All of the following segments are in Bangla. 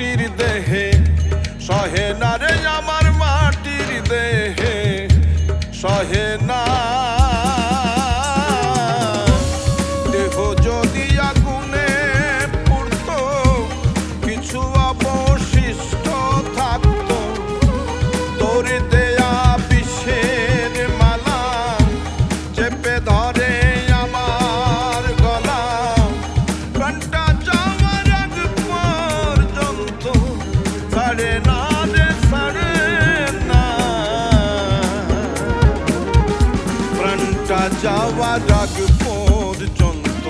মাটির দেহে সহে না রে আমার মাটির দেহে সহে না দেহ যদি আগুনে পুড়ত কিছু অবশিষ্ট থাকত তোর দেয়া বিষের মালা চেপে ধরে আমার গলা প্রাণটা যাওয়ার আগ পর্যন্ত ছাড়ে না রে ছাড়ে না প্রাণটা যাওয়ার আগ পর্যন্ত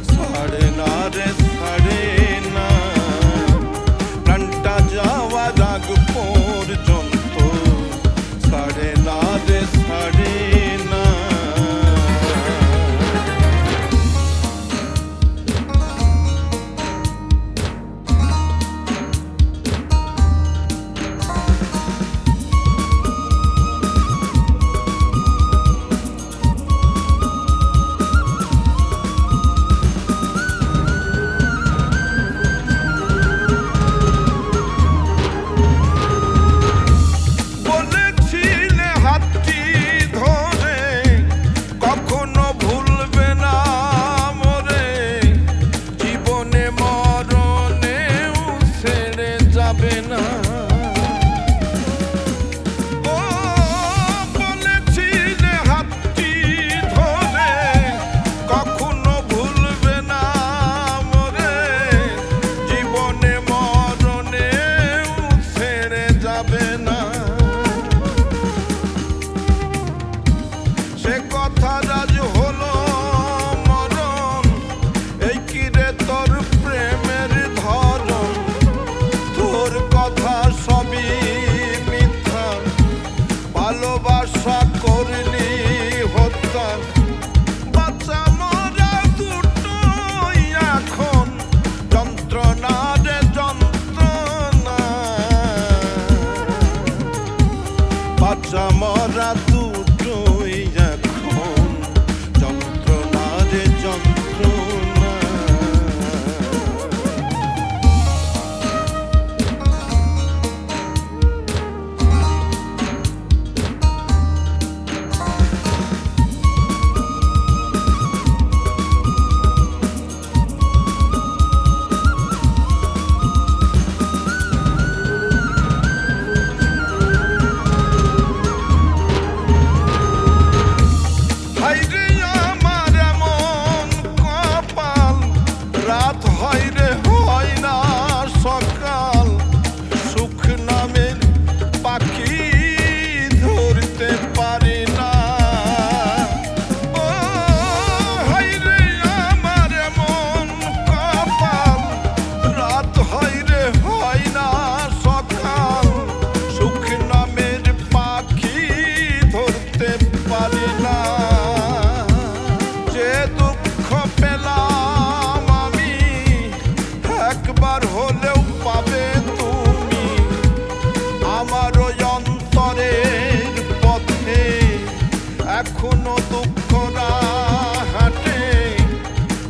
ছাড়ে না রে ছাড়ে না প্রাণটা যাওয়ার আগ পর্যন্ত ছাড়ে না রে ছাড়ে না ভালোবাসা করলি হত্যা বাচ্চা মরা দুটোই এখন যন্ত্রণা রে যন্ত্রণা বাচ্চা মরা দুটোই এখন যন্ত্রণা রে যন্ত্রণা হলেও পাবে তুমি আমার ওই অন্তরের পথে এখনো দুঃখরা হাঁটে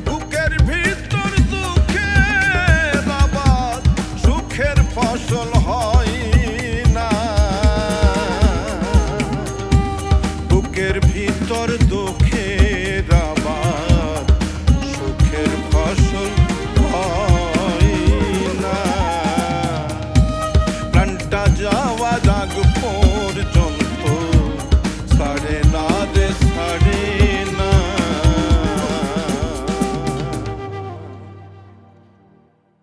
বুকের ভিতর দুঃখের আবার সুখের ফসল হয় না বুকের ভিতর দুঃখ